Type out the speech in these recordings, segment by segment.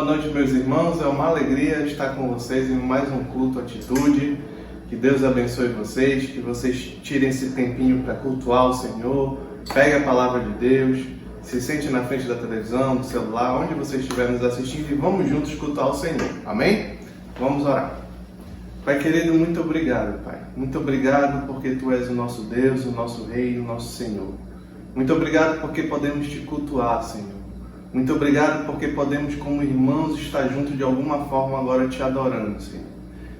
noite, meus irmãos. É uma alegria estar com vocês em mais um culto Atitude. Que Deus abençoe vocês, que vocês tirem esse tempinho para cultuar o Senhor. Pegue a palavra de Deus, se sente na frente da televisão, do celular, onde você estiver nos assistindo, e vamos juntos cultuar o Senhor. Amém? Vamos orar. Pai querido, muito obrigado, Pai. Muito obrigado porque Tu és o nosso Deus, o nosso Rei, o nosso Senhor. Muito obrigado porque podemos Te cultuar, Senhor. Muito obrigado porque podemos, como irmãos, estar juntos de alguma forma agora Te adorando, Senhor.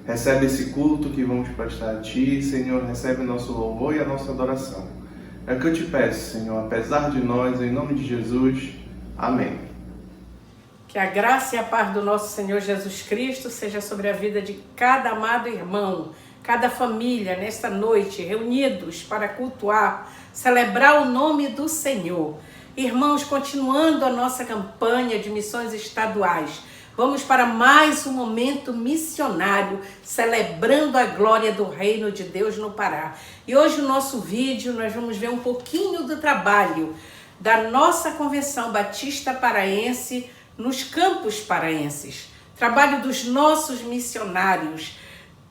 Recebe esse culto que vamos prestar a Ti, Senhor. Recebe o nosso louvor e a nossa adoração. É o que eu Te peço, Senhor, apesar de nós, em nome de Jesus. Amém. Que a graça e a paz do nosso Senhor Jesus Cristo seja sobre a vida de cada amado irmão, cada família, nesta noite, reunidos para cultuar, celebrar o nome do Senhor. Irmãos, continuando a nossa campanha de missões estaduais, vamos para mais um momento missionário, celebrando a glória do Reino de Deus no Pará. E hoje no nosso vídeo nós vamos ver um pouquinho do trabalho da nossa Convenção Batista Paraense nos campos paraenses. Trabalho dos nossos missionários.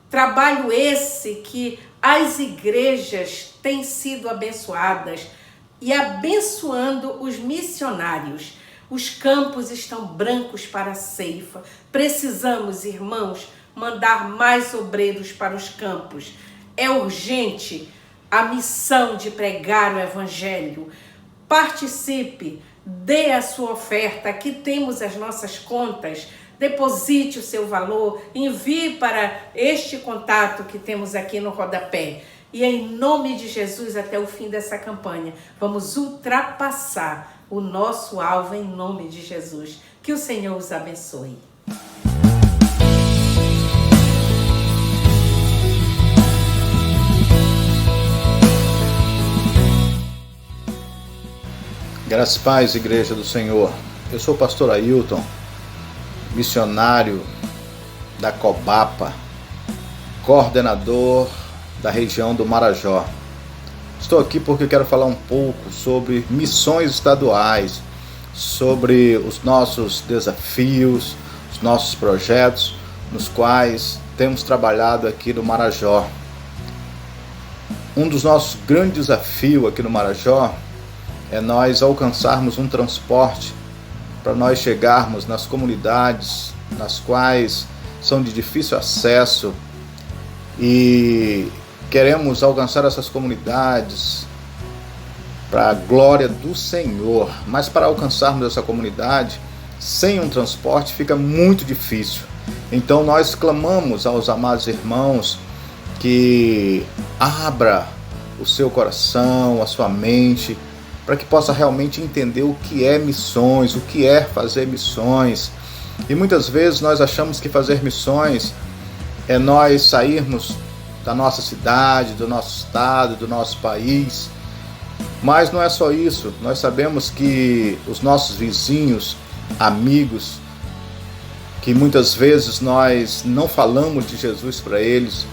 Trabalho esse que as igrejas têm sido abençoadas e abençoando os missionários. Os campos estão brancos para a ceifa. Precisamos, irmãos, mandar mais obreiros para os campos. É urgente a missão de pregar o Evangelho. Participe, dê a sua oferta. Aqui temos as nossas contas. Deposite o seu valor, envie para este contato que temos aqui no rodapé. E em nome de Jesus, até o fim dessa campanha, vamos ultrapassar o nosso alvo em nome de Jesus. Que o Senhor os abençoe. Graças e paz, Igreja do Senhor. Eu sou o pastor Ailton, missionário da Cobapa, coordenador da região do Marajó. Estou aqui porque eu quero falar um pouco sobre missões estaduais, sobre os nossos desafios, os nossos projetos, nos quais temos trabalhado aqui no Marajó. Um dos nossos grandes desafios aqui no Marajó é nós alcançarmos um transporte para nós chegarmos nas comunidades nas quais são de difícil acesso, e queremos alcançar essas comunidades para a glória do Senhor. Mas para alcançarmos essa comunidade sem um transporte fica muito difícil. Então nós clamamos aos amados irmãos que abra o seu coração, a sua mente, para que possa realmente entender o que é missões, o que é fazer missões. E muitas vezes nós achamos que fazer missões é nós sairmos da nossa cidade, do nosso estado, do nosso país. Mas não é só isso. Nós sabemos que os nossos vizinhos, amigos, que muitas vezes nós não falamos de Jesus para eles,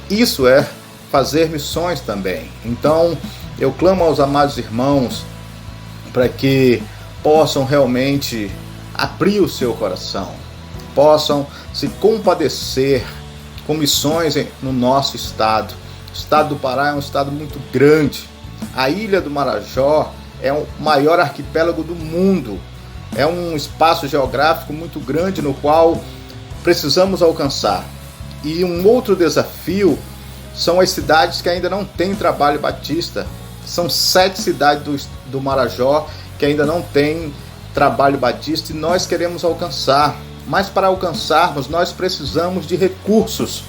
isso é fazer missões também. Então eu clamo aos amados irmãos para que possam realmente abrir o seu coração, possam se compadecer com missões no nosso estado. O estado do Pará é um estado muito grande. A ilha do Marajó é o maior arquipélago do mundo. É um espaço geográfico muito grande no qual precisamos alcançar. E um outro desafio são as cidades que ainda não têm trabalho batista. São 7 cidades do Marajó que ainda não têm trabalho batista e nós queremos alcançar. Mas para alcançarmos, nós precisamos de recursos.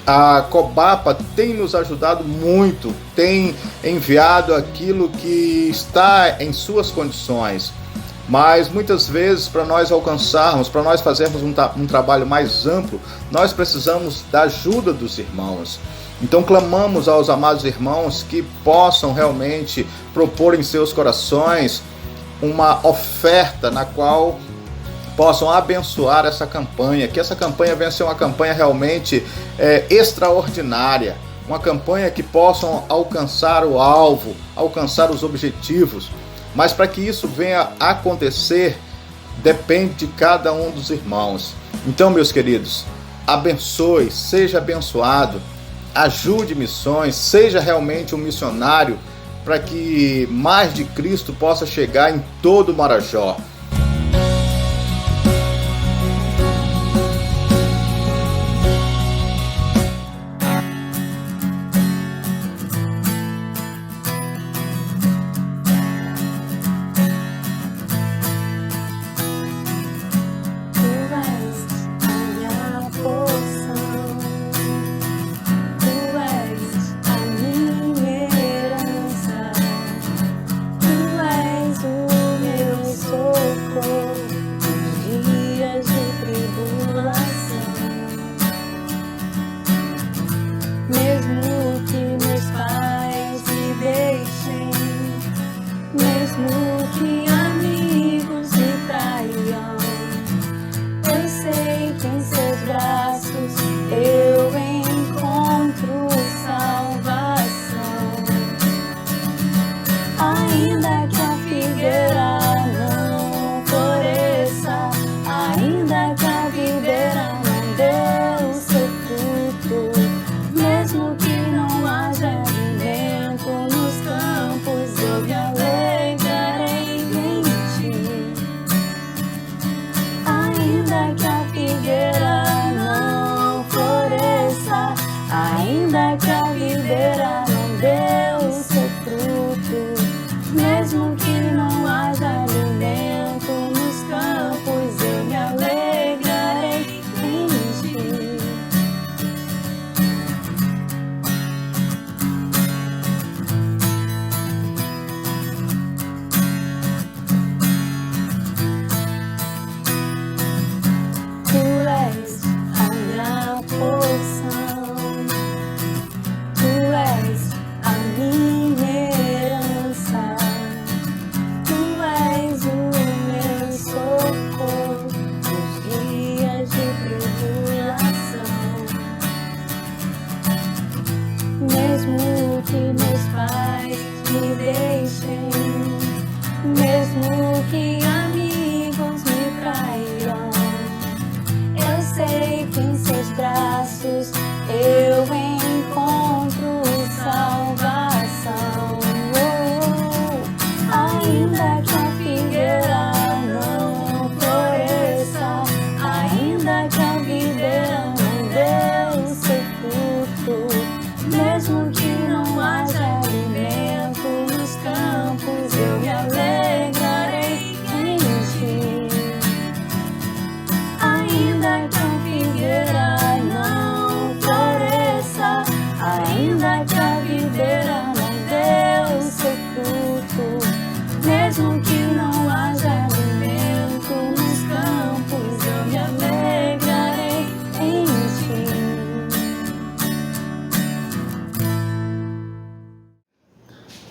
A Cobapa tem nos ajudado muito, tem enviado aquilo que está em suas condições. Mas muitas vezes, para nós alcançarmos, para nós fazermos um trabalho mais amplo, nós precisamos da ajuda dos irmãos. Então clamamos aos amados irmãos que possam realmente propor em seus corações uma oferta na qual possam abençoar essa campanha, que essa campanha venha a ser uma campanha realmente extraordinária, uma campanha que possam alcançar o alvo, alcançar os objetivos. Mas para que isso venha a acontecer, depende de cada um dos irmãos. Então, meus queridos, abençoe, seja abençoado, ajude missões, seja realmente um missionário para que mais de Cristo possa chegar em todo o Marajó.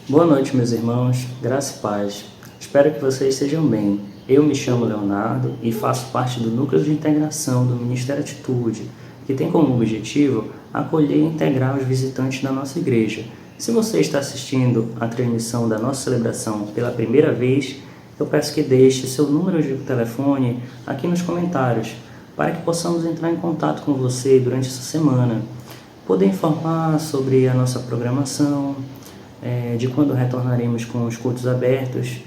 Boa noite, meus irmãos, graça e paz. Espero que vocês estejam bem. Eu me chamo Leonardo e faço parte do Núcleo de Integração do Ministério Atitude, que tem como objetivo acolher e integrar os visitantes da nossa igreja. Se você está assistindo a transmissão da nossa celebração pela primeira vez, eu peço que deixe seu número de telefone aqui nos comentários, para que possamos entrar em contato com você durante essa semana, poder informar sobre a nossa programação, de quando retornaremos com os cultos abertos.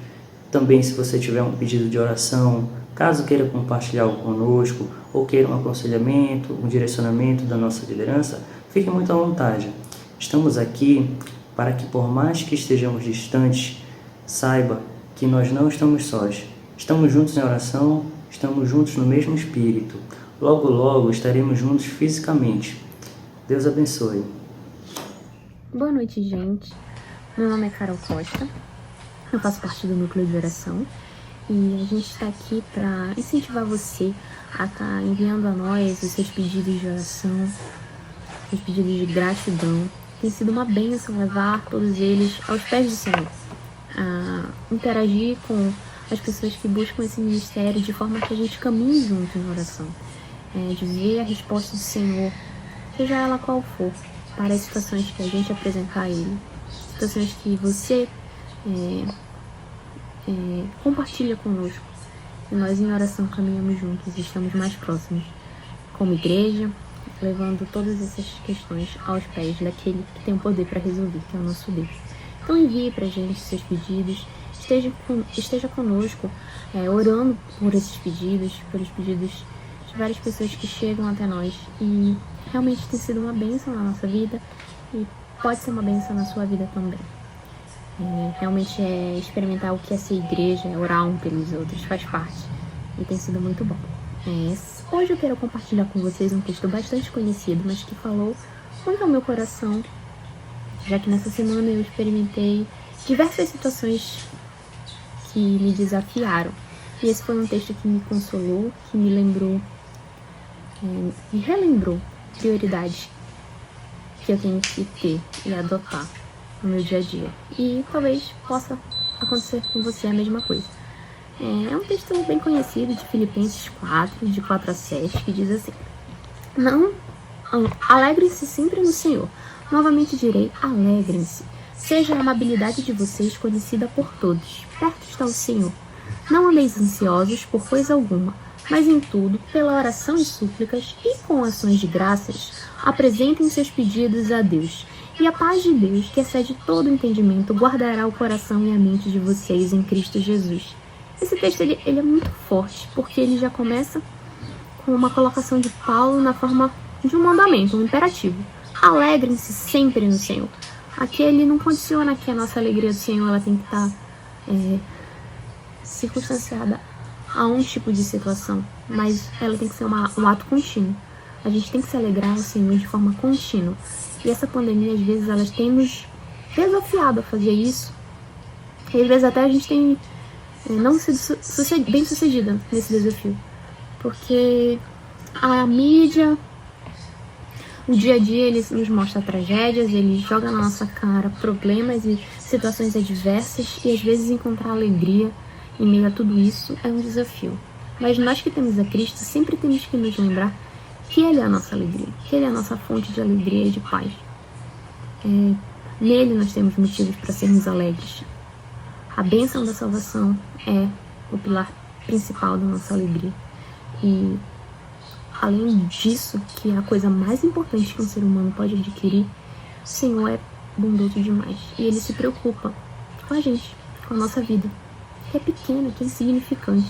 Também, se você tiver um pedido de oração, caso queira compartilhar algo conosco ou queira um aconselhamento, um direcionamento da nossa liderança, fique muito à vontade. Estamos aqui para que, por mais que estejamos distantes, saiba que nós não estamos sós. Estamos juntos em oração, estamos juntos no mesmo espírito. Logo, logo estaremos juntos fisicamente. Deus abençoe. Boa noite, gente. Meu nome é Carol Costa, eu faço parte do Núcleo de Oração e a gente está aqui para incentivar você a estar enviando a nós os seus pedidos de oração, os pedidos de gratidão. Tem sido uma bênção levar todos eles aos pés do Senhor, a interagir com as pessoas que buscam esse ministério de forma que a gente caminhe junto em oração, de ver a resposta do Senhor, seja ela qual for, para as situações que a gente apresentar a Ele, situações que você compartilha conosco. E nós em oração caminhamos juntos e estamos mais próximos como igreja, levando todas essas questões aos pés daquele que tem o poder para resolver, que é o nosso Deus. Então envie pra gente seus pedidos, esteja conosco, orando por esses pedidos, pelos pedidos de várias pessoas que chegam até nós e realmente tem sido uma bênção na nossa vida e pode ser uma bênção na sua vida também. Realmente é experimentar o que é ser igreja, é orar um pelos outros, faz parte e tem sido muito bom. Hoje eu quero compartilhar com vocês um texto bastante conhecido, mas que falou muito ao meu coração, já que nessa semana eu experimentei diversas situações que me desafiaram. E esse foi um texto que me consolou, que me lembrou, me relembrou prioridades que eu tenho que ter e adotar no meu dia a dia. E talvez possa acontecer com você a mesma coisa. É um texto bem conhecido de Filipenses 4, de 4 a 7, que diz assim: alegrem-se sempre no Senhor. Novamente direi, alegrem-se. Seja a amabilidade de vocês conhecida por todos. Perto está o Senhor. Não andeis ansiosos por coisa alguma, mas em tudo, pela oração e súplicas e com ações de graças, apresentem seus pedidos a Deus. E a paz de Deus, que excede todo entendimento, guardará o coração e a mente de vocês em Cristo Jesus. Esse texto ele é muito forte, porque ele já começa com uma colocação de Paulo na forma de um mandamento, um imperativo. Alegrem-se sempre no Senhor. Aqui ele não condiciona que a nossa alegria do Senhor ela tem que estar circunstanciada a um tipo de situação, mas ela tem que ser um ato contínuo. A gente tem que se alegrar ao Senhor de forma contínua. E essa pandemia, às vezes, ela tem nos desafiado a fazer isso. E às vezes até a gente tem não sido bem sucedida nesse desafio. Porque a mídia, o dia a dia, ele nos mostra tragédias, ele joga na nossa cara problemas e situações adversas. E às vezes encontrar alegria em meio a tudo isso é um desafio. Mas nós que temos a Cristo sempre temos que nos lembrar que Ele é a nossa alegria, que Ele é a nossa fonte de alegria e de paz. Nele nós temos motivos para sermos alegres. A bênção da salvação é o pilar principal da nossa alegria. E além disso, que é a coisa mais importante que um ser humano pode adquirir, o Senhor é bondoso demais. E Ele se preocupa com a gente, com a nossa vida, que é pequena, que é insignificante.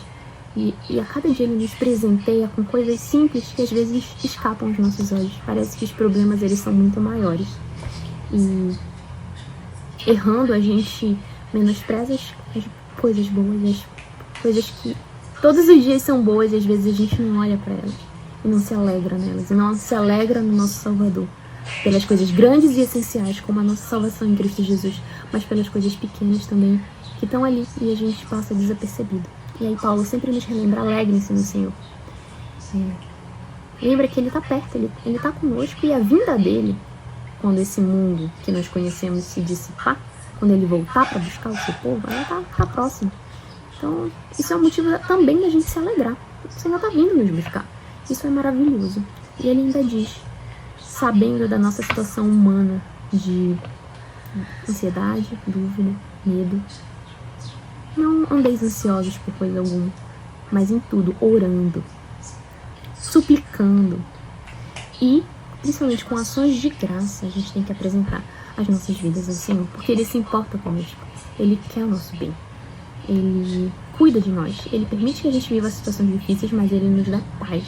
E a cada dia Ele nos presenteia com coisas simples que às vezes escapam aos nossos olhos. Parece que os problemas eles são muito maiores. E errando, a gente menospreza as coisas boas, as coisas que todos os dias são boas e às vezes a gente não olha para elas e não se alegra nelas. E não se alegra no nosso Salvador pelas coisas grandes e essenciais, como a nossa salvação em Cristo Jesus, mas pelas coisas pequenas também que estão ali e a gente passa desapercebido. E aí Paulo sempre nos relembra, alegrem-se no Senhor. Lembra que Ele está perto, Ele está conosco, e a vinda dEle, quando esse mundo que nós conhecemos se dissipar, quando Ele voltar para buscar o seu povo, ela está próxima. Então, isso é um motivo também da gente se alegrar. O Senhor está vindo nos buscar. Isso é maravilhoso. E Ele ainda diz, sabendo da nossa situação humana de ansiedade, dúvida, medo, não andeis ansiosos por coisa alguma, mas em tudo, orando, suplicando e, principalmente com ações de graça, a gente tem que apresentar as nossas vidas ao Senhor, porque Ele se importa conosco, Ele quer o nosso bem, Ele cuida de nós, Ele permite que a gente viva situações difíceis, mas Ele nos dá paz,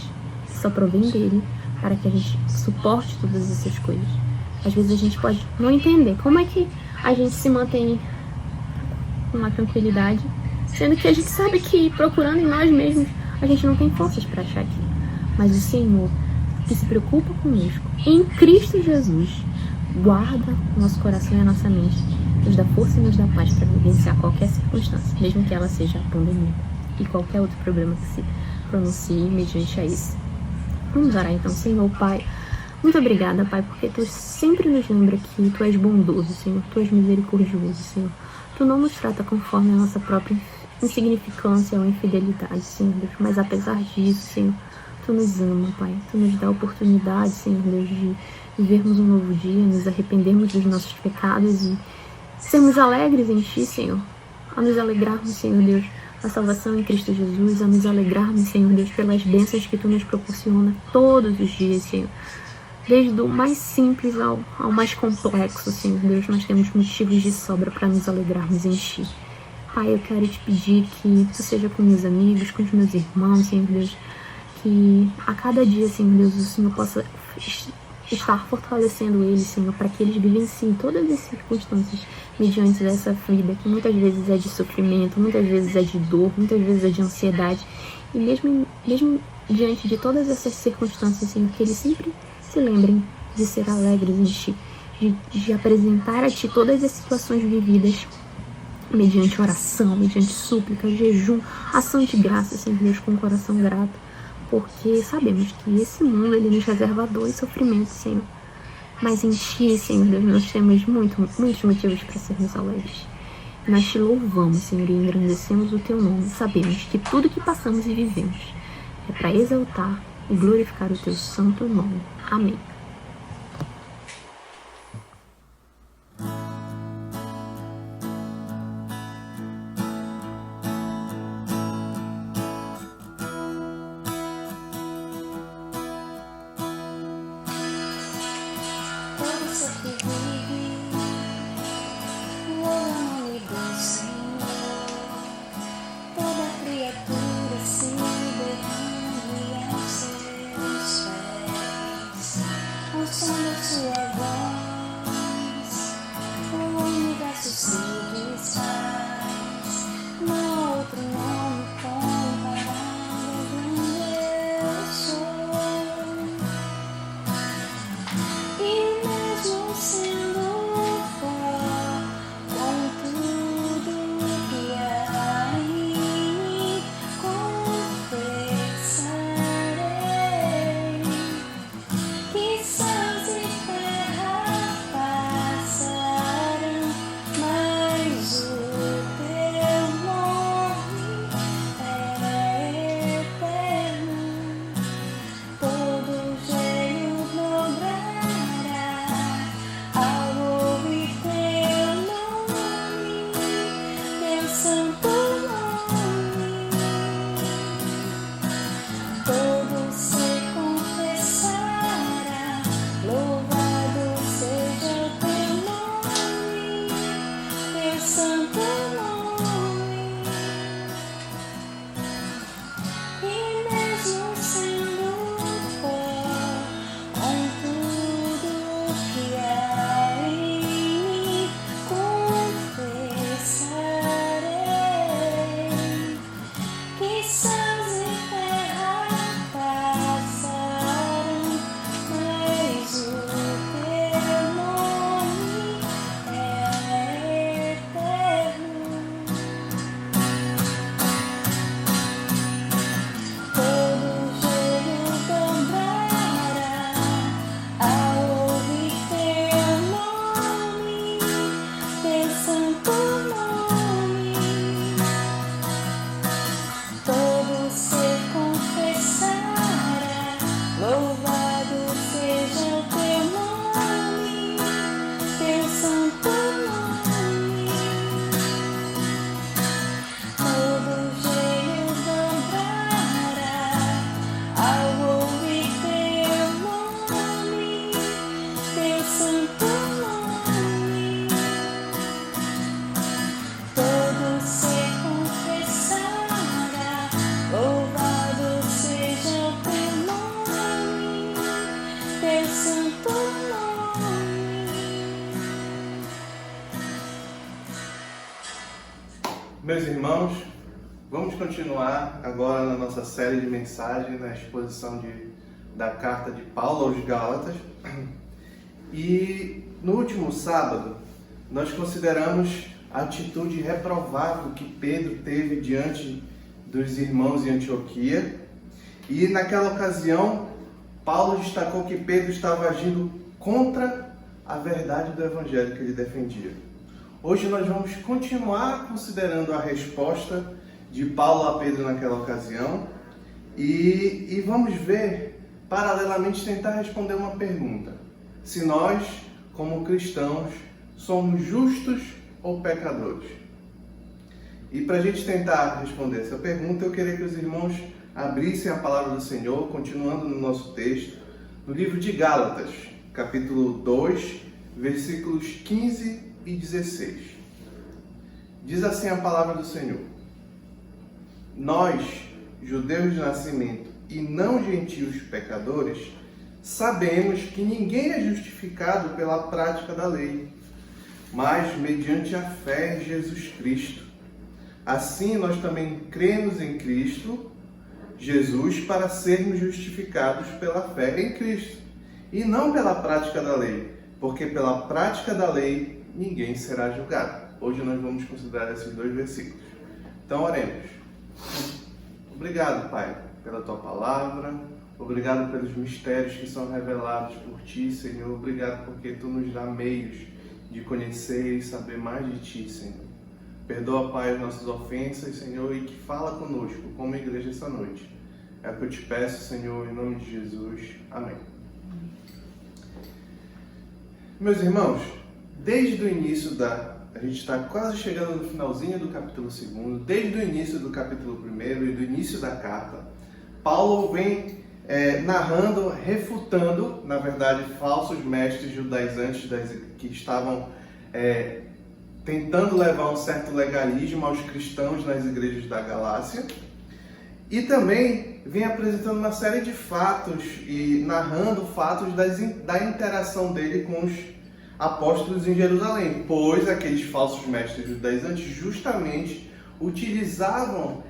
que só provém dEle para que a gente suporte todas essas coisas. Às vezes a gente pode não entender como é que a gente se mantém com uma tranquilidade, sendo que a gente sabe que procurando em nós mesmos a gente não tem forças para achar aquilo. Mas o Senhor, que se preocupa conosco, em Cristo Jesus, guarda o nosso coração e a nossa mente, nos dá força e nos dá paz para vivenciar qualquer circunstância, mesmo que ela seja a pandemia e qualquer outro problema que se pronuncie mediante a isso. Vamos orar então. Senhor Pai, muito obrigada, Pai, porque Tu sempre nos lembra que Tu és bondoso, Senhor, Tu és misericordioso, Senhor. Tu não nos trata conforme a nossa própria insignificância ou infidelidade, Senhor Deus. Mas apesar disso, Senhor, Tu nos ama, Pai. Tu nos dá a oportunidade, Senhor Deus, de vivermos um novo dia, nos arrependermos dos nossos pecados e sermos alegres em Ti, Senhor. A nos alegrarmos, Senhor Deus, a salvação em Cristo Jesus, a nos alegrarmos, Senhor Deus, pelas bênçãos que Tu nos proporciona todos os dias, Senhor. Desde o mais simples ao mais complexo, Senhor Deus, nós temos motivos de sobra para nos alegrarmos em Ti. Pai, eu quero te pedir que Tu seja com meus amigos, com os meus irmãos, Senhor Deus, que a cada dia, Senhor Deus, o Senhor possa estar fortalecendo eles, Senhor, para que eles vivenciem todas as circunstâncias mediante dessa vida, que muitas vezes é de sofrimento, muitas vezes é de dor, muitas vezes é de ansiedade. E mesmo diante de todas essas circunstâncias, Senhor, que eles sempre se lembrem de ser alegres em Ti, de apresentar a Ti todas as situações vividas mediante oração, mediante súplica, jejum, ação de graça, Senhor Deus, com o coração grato, porque sabemos que esse mundo, ele nos reserva dor e sofrimento, Senhor. Mas em Ti, Senhor Deus, nós temos muitos motivos para sermos alegres. Nós Te louvamos, Senhor, e engrandecemos o Teu nome. Sabemos que tudo que passamos e vivemos é para exaltar e glorificar o Teu santo nome. Amém. Meus irmãos, vamos continuar agora na nossa série de mensagens, na exposição da carta de Paulo aos Gálatas. E no último sábado, nós consideramos a atitude reprovável que Pedro teve diante dos irmãos em Antioquia. E naquela ocasião, Paulo destacou que Pedro estava agindo contra a verdade do evangelho que ele defendia. Hoje nós vamos continuar considerando a resposta de Paulo a Pedro naquela ocasião e vamos ver, paralelamente, tentar responder uma pergunta. Se nós, como cristãos, somos justos ou pecadores? E para a gente tentar responder essa pergunta, eu queria que os irmãos abrissem a palavra do Senhor, continuando no nosso texto, no livro de Gálatas, capítulo 2, versículos 15 e 16. Diz assim a palavra do Senhor: nós, judeus de nascimento e não gentios pecadores, sabemos que ninguém é justificado pela prática da lei, mas mediante a fé em Jesus Cristo. Assim, nós também cremos em Cristo Jesus para sermos justificados pela fé em Cristo, e não pela prática da lei, porque pela prática da lei ninguém será julgado. Hoje nós vamos considerar esses dois versículos. Então, oremos. Obrigado, Pai, pela Tua palavra. Obrigado pelos mistérios que são revelados por Ti, Senhor. Obrigado porque Tu nos dá meios de conhecer e saber mais de Ti, Senhor. Perdoa, Pai, as nossas ofensas, Senhor, e que fala conosco como igreja essa noite. É o que eu te peço, Senhor, em nome de Jesus. Amém. Meus irmãos, desde o início a gente está quase chegando no finalzinho do capítulo 2, desde o início do capítulo 1 e do início da carta, Paulo vem narrando, refutando, na verdade, falsos mestres judaizantes que estavam tentando levar um certo legalismo aos cristãos nas igrejas da Galácia, e também vem apresentando uma série de fatos e narrando fatos da interação dele com os apóstolos em Jerusalém, pois aqueles falsos mestres judaizantes justamente utilizavam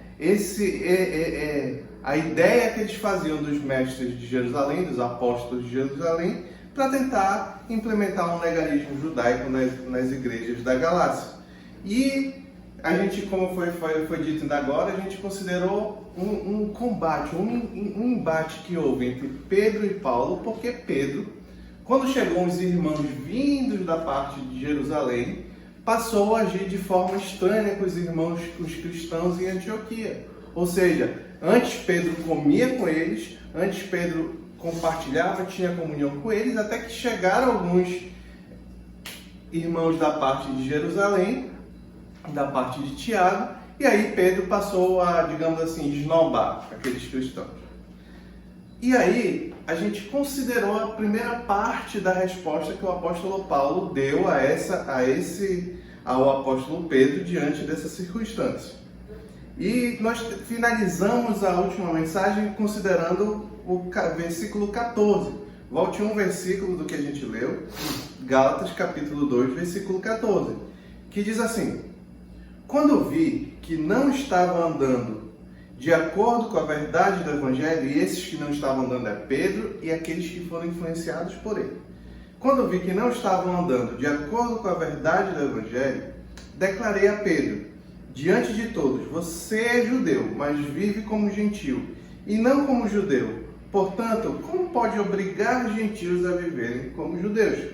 a ideia que eles faziam dos mestres de Jerusalém, dos apóstolos de Jerusalém, para tentar implementar um legalismo judaico nas igrejas da Galácia. E a gente, como foi dito ainda agora, a gente considerou um combate, um embate que houve entre Pedro e Paulo, porque Pedro, quando chegou os irmãos vindos da parte de Jerusalém, passou a agir de forma estranha com os irmãos, com os cristãos em Antioquia. Ou seja, antes Pedro comia com eles, antes Pedro compartilhava, tinha comunhão com eles, até que chegaram alguns irmãos da parte de Jerusalém, da parte de Tiago, e aí Pedro passou a, digamos assim, esnobar aqueles cristãos. E aí a gente considerou a primeira parte da resposta que o apóstolo Paulo deu ao apóstolo Pedro diante dessa circunstância. E nós finalizamos a última mensagem considerando o versículo 14. Volte um versículo do que a gente leu, Gálatas capítulo 2, versículo 14, que diz assim: quando vi que não estava andando de acordo com a verdade do Evangelho, e esses que não estavam andando é Pedro e aqueles que foram influenciados por ele. Quando vi que não estavam andando de acordo com a verdade do Evangelho, declarei a Pedro, diante de todos: você é judeu, mas vive como gentil, e não como judeu. Portanto, como pode obrigar gentios a viverem como judeus?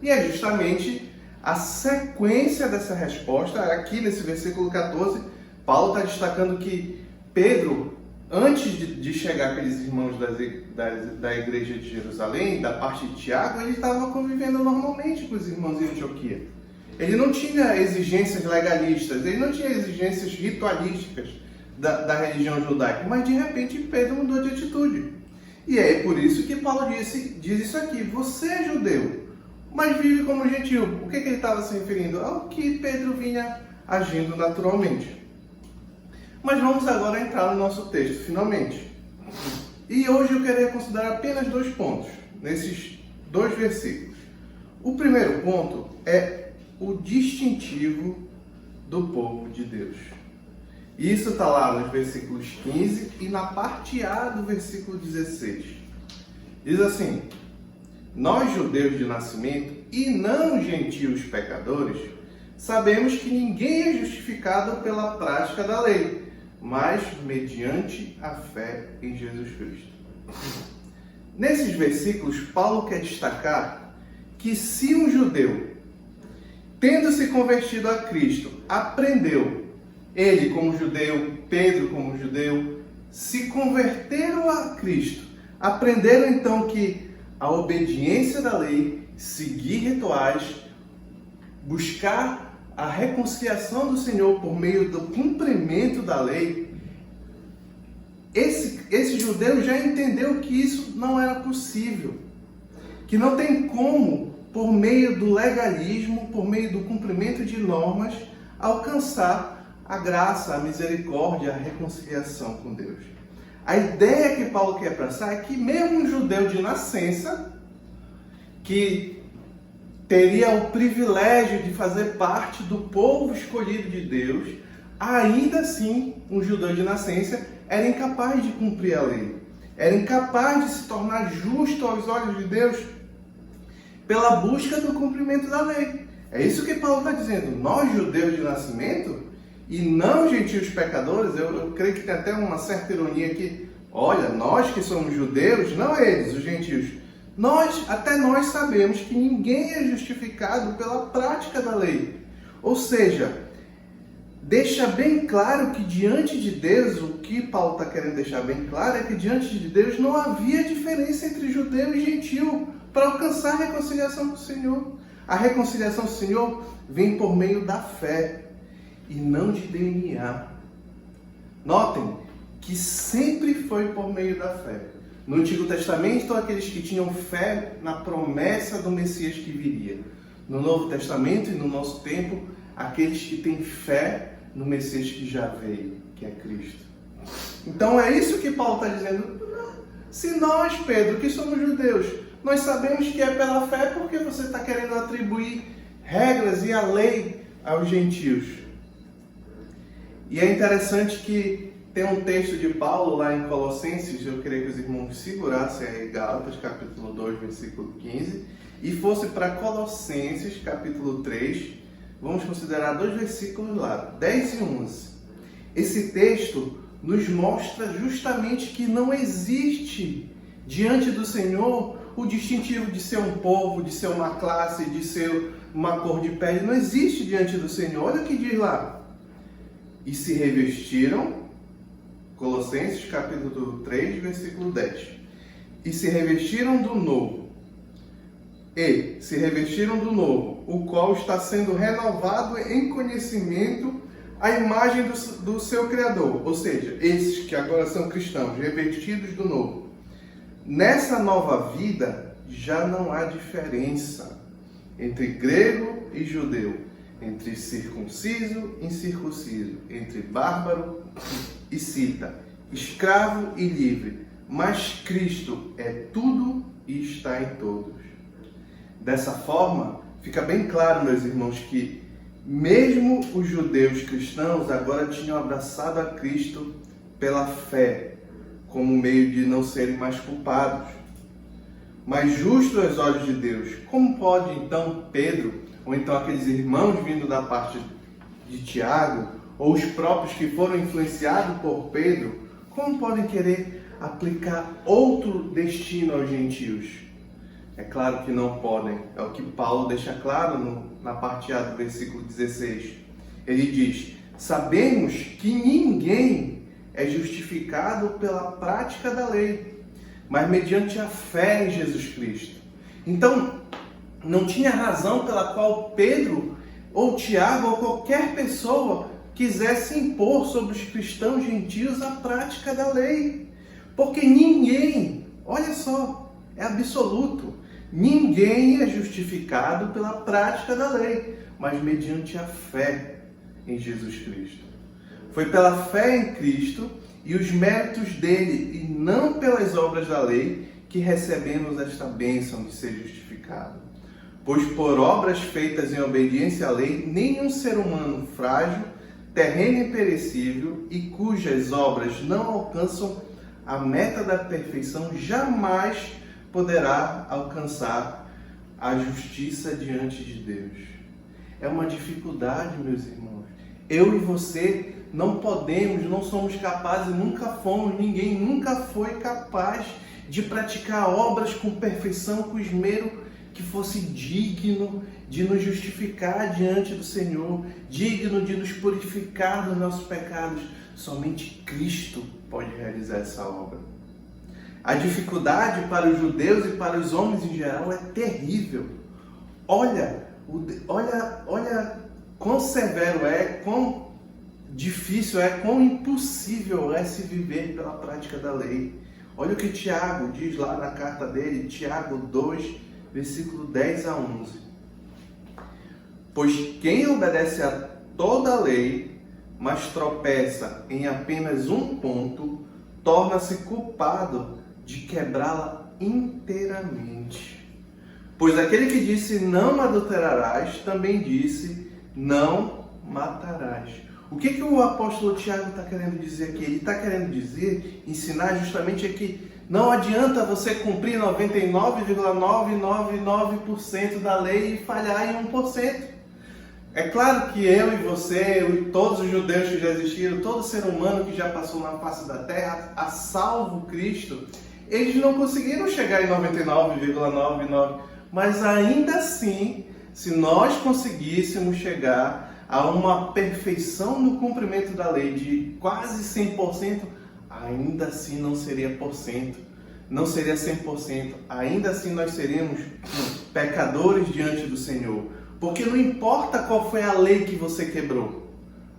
E é justamente a sequência dessa resposta, aqui nesse versículo 14, Paulo está destacando que Pedro, antes de chegar aqueles irmãos da igreja de Jerusalém, da parte de Tiago, ele estava convivendo normalmente com os irmãos em Antioquia. Ele não tinha exigências legalistas, ele não tinha exigências ritualísticas da religião judaica, mas de repente Pedro mudou de atitude. E é por isso que Paulo diz isso aqui: você é judeu, mas vive como gentil. O que ele estava se referindo? Ao que Pedro vinha agindo naturalmente. Mas vamos agora entrar no nosso texto, finalmente. E hoje eu queria considerar apenas 2 pontos, nesses 2 versículos. O primeiro ponto é o distintivo do povo de Deus. Isso está lá nos versículos 15 e na parte A do versículo 16. Diz assim: nós, judeus de nascimento e não gentios pecadores, sabemos que ninguém é justificado pela prática da lei, mas mediante a fé em Jesus Cristo. Nesses versículos, Paulo quer destacar que se um judeu, tendo se convertido a Cristo, aprendeu, ele como judeu, Pedro como judeu, se converteram a Cristo, aprenderam então que a obediência da lei, seguir rituais, buscar a reconciliação do Senhor por meio do cumprimento da lei, esse judeu já entendeu que isso não era possível, que não tem como, por meio do legalismo, por meio do cumprimento de normas, alcançar a graça, a misericórdia, a reconciliação com Deus. A ideia que Paulo quer passar é que mesmo um judeu de nascença, que teria o privilégio de fazer parte do povo escolhido de Deus, ainda assim, um judeu de nascença era incapaz de cumprir a lei, era incapaz de se tornar justo aos olhos de Deus pela busca do cumprimento da lei. É isso que Paulo está dizendo. Nós, judeus de nascimento, e não gentios pecadores, eu creio que tem até uma certa ironia aqui. Olha, nós que somos judeus, não eles, os gentios, até nós sabemos que ninguém é justificado pela prática da lei. Ou seja, deixa bem claro que diante de Deus, o que Paulo está querendo deixar bem claro é que diante de Deus não havia diferença entre judeu e gentil para alcançar a reconciliação com o Senhor. A reconciliação do Senhor vem por meio da fé e não de DNA. Notem que sempre foi por meio da fé. No Antigo Testamento, aqueles que tinham fé na promessa do Messias que viria. No Novo Testamento e no nosso tempo, aqueles que têm fé no Messias que já veio, que é Cristo. Então é isso que Paulo está dizendo. Se nós, Pedro, que somos judeus, nós sabemos que é pela fé, porque você está querendo atribuir regras e a lei aos gentios. E é interessante que tem um texto de Paulo lá em Colossenses, eu queria que os irmãos segurassem aí Gálatas, capítulo 2, versículo 15, e fosse para Colossenses, capítulo 3, vamos considerar 2 versículos lá, 10 e 11. Esse texto nos mostra justamente que não existe diante do Senhor o distintivo de ser um povo, de ser uma classe, de ser uma cor de pele. Não existe diante do Senhor. Olha o que diz lá. E se revestiram, Colossenses capítulo 3, versículo 10. E se revestiram do novo. E se revestiram do novo, o qual está sendo renovado em conhecimento à imagem do seu Criador. Ou seja, esses que agora são cristãos, revestidos do novo. Nessa nova vida, já não há diferença entre grego e judeu, entre circunciso e incircunciso, entre bárbaro e cita, escravo e livre. Mas Cristo é tudo e está em todos. Dessa forma, fica bem claro, meus irmãos, que mesmo os judeus cristãos agora tinham abraçado a Cristo pela fé, como meio de não serem mais culpados. Mas justo aos olhos de Deus, como pode então Pedro, ou então aqueles irmãos vindo da parte de Tiago, ou os próprios que foram influenciados por Pedro, como podem querer aplicar outro destino aos gentios? É claro que não podem. É o que Paulo deixa claro na parte A do versículo 16. Ele diz: sabemos que ninguém é justificado pela prática da lei, mas mediante a fé em Jesus Cristo. Então, não tinha razão pela qual Pedro, ou Tiago, ou qualquer pessoa quisesse impor sobre os cristãos gentios a prática da lei. Porque ninguém, olha só, é absoluto, ninguém é justificado pela prática da lei, mas mediante a fé em Jesus Cristo. Foi pela fé em Cristo e os méritos dele, e não pelas obras da lei, que recebemos esta bênção de ser justificado. Pois por obras feitas em obediência à lei, nenhum ser humano frágil, terreno e perecível, e cujas obras não alcançam a meta da perfeição, jamais poderá alcançar a justiça diante de Deus. É uma dificuldade, meus irmãos. Eu e você não podemos, não somos capazes, nunca fomos, ninguém nunca foi capaz de praticar obras com perfeição, com esmero, que fosse digno de nos justificar diante do Senhor, digno de nos purificar dos nossos pecados. Somente Cristo pode realizar essa obra. A dificuldade para os judeus e para os homens em geral é terrível. Olha quão severo é, quão difícil é, quão impossível é se viver pela prática da lei. Olha o que Tiago diz lá na carta dele, Tiago 2, versículo 10 a 11. Pois quem obedece a toda a lei, mas tropeça em apenas um ponto, torna-se culpado de quebrá-la inteiramente. Pois aquele que disse não adulterarás, também disse não matarás. O que o apóstolo Tiago está querendo dizer aqui? Ele está querendo dizer, ensinar justamente que não adianta você cumprir 99,999% da lei e falhar em 1%. É claro que eu e você, todos os judeus que já existiram, todo ser humano que já passou na face da terra, a salvo Cristo, eles não conseguiram chegar em 99,99%. Mas ainda assim, se nós conseguíssemos chegar a uma perfeição no cumprimento da lei de quase 100%, ainda assim não seria por cento, não seria 100%, ainda assim nós seríamos pecadores diante do Senhor, porque não importa qual foi a lei que você quebrou.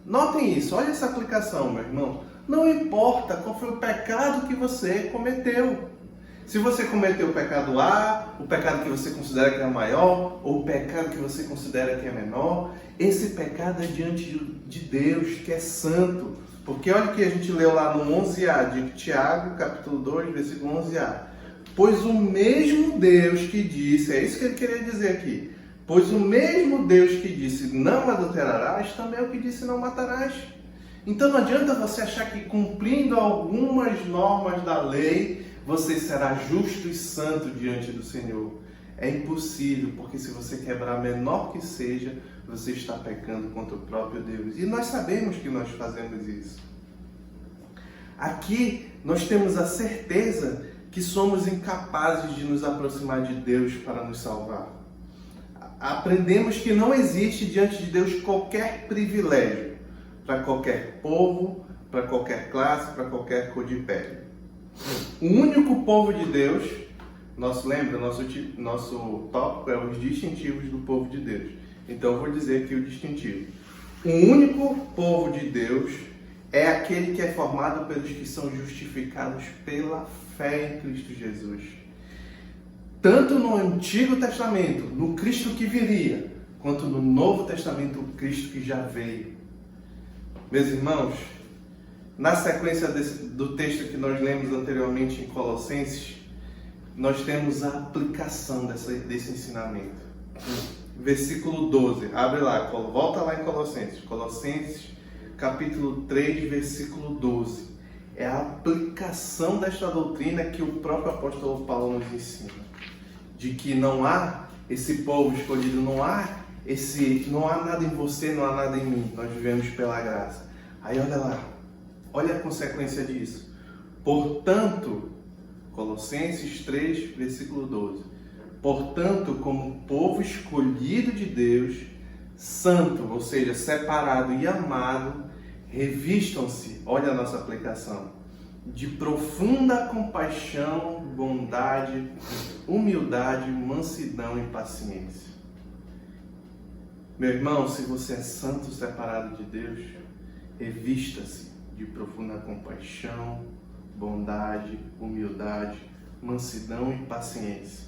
Notem isso, olha essa aplicação, meu irmão. Não importa qual foi o pecado que você cometeu. Se você cometeu o pecado A, o pecado que você considera que é maior, ou o pecado que você considera que é menor, esse pecado é diante de Deus, que é santo. Porque olha o que a gente leu lá no 11a de Tiago, capítulo 2, versículo 11a. Pois o mesmo Deus que disse, é isso que ele queria dizer aqui, pois o mesmo Deus que disse não adulterarás, também é o que disse não matarás. Então não adianta você achar que cumprindo algumas normas da lei, você será justo e santo diante do Senhor. É impossível, porque se você quebrar menor que seja, você está pecando contra o próprio Deus. E nós sabemos que nós fazemos isso. Aqui nós temos a certeza que somos incapazes de nos aproximar de Deus para nos salvar. Aprendemos que não existe diante de Deus qualquer privilégio para qualquer povo, para qualquer classe, para qualquer cor de pele. O único povo de Deus, nosso tópico é os distintivos do povo de Deus. Então eu vou dizer aqui o distintivo. O único povo de Deus é aquele que é formado pelos que são justificados pela fé em Cristo Jesus. Tanto no Antigo Testamento, no Cristo que viria, quanto no Novo Testamento, o Cristo que já veio. Meus irmãos, na sequência do texto que nós lemos anteriormente em Colossenses, nós temos a aplicação desse ensinamento. Versículo 12, abre lá, volta lá em Colossenses. Colossenses, capítulo 3, versículo 12. É a aplicação desta doutrina que o próprio apóstolo Paulo nos ensina. De que não há esse povo escolhido, não há nada em você, não há nada em mim. Nós vivemos pela graça. Aí olha lá. Olha a consequência disso. Portanto, Colossenses 3, versículo 12. Portanto, como povo escolhido de Deus, santo, ou seja, separado e amado, revistam-se, olha a nossa aplicação, de profunda compaixão, bondade, humildade, mansidão e paciência. Meu irmão, se você é santo, separado de Deus, revista-se de profunda compaixão, bondade, humildade, mansidão e paciência.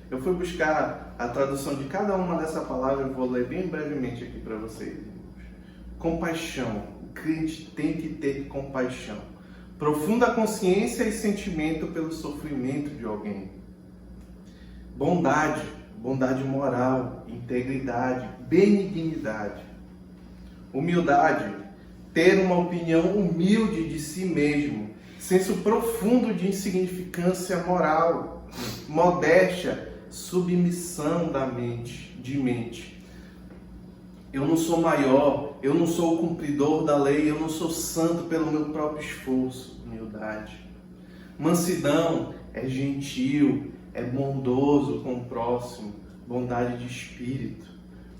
Eu fui buscar a tradução de cada uma dessa palavra, eu vou ler bem brevemente aqui para vocês. Compaixão, o crente tem que ter compaixão. Profunda consciência e sentimento pelo sofrimento de alguém. Bondade, bondade moral, integridade, benignidade. Humildade, ter uma opinião humilde de si mesmo, senso profundo de insignificância moral, modéstia, submissão de mente. Eu não sou maior, eu não sou o cumpridor da lei, eu não sou santo pelo meu próprio esforço. Humildade. Mansidão é gentil, é bondoso com o próximo, bondade de espírito.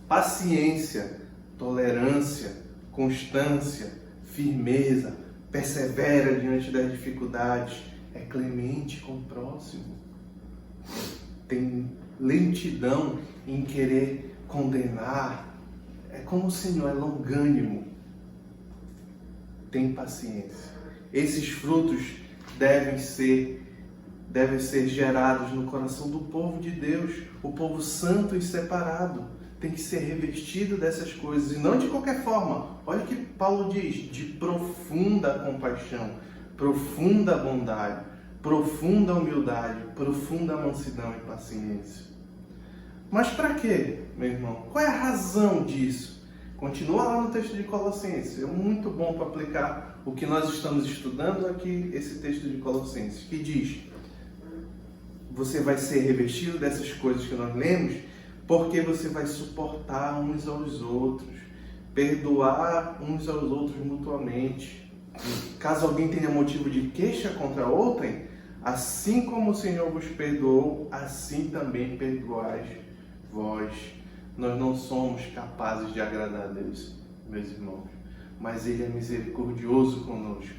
Paciência, tolerância, constância, firmeza, persevera diante das dificuldades, é clemente com o próximo. Tem lentidão em querer condenar, é como o Senhor é longânimo, tem paciência. Esses frutos devem ser gerados no coração do povo de Deus, o povo santo e separado. Tem que ser revestido dessas coisas, e não de qualquer forma. Olha o que Paulo diz: de profunda compaixão, profunda bondade, profunda humildade, profunda mansidão e paciência. Mas para quê, meu irmão? Qual é a razão disso? Continua lá no texto de Colossenses. É muito bom para aplicar o que nós estamos estudando aqui, esse texto de Colossenses, que diz: você vai ser revestido dessas coisas que nós lemos, porque você vai suportar uns aos outros, perdoar uns aos outros mutuamente. Caso alguém tenha motivo de queixa contra outrem, assim como o Senhor vos perdoou, assim também perdoais vós. Nós não somos capazes de agradar a Deus, meus irmãos, mas Ele é misericordioso conosco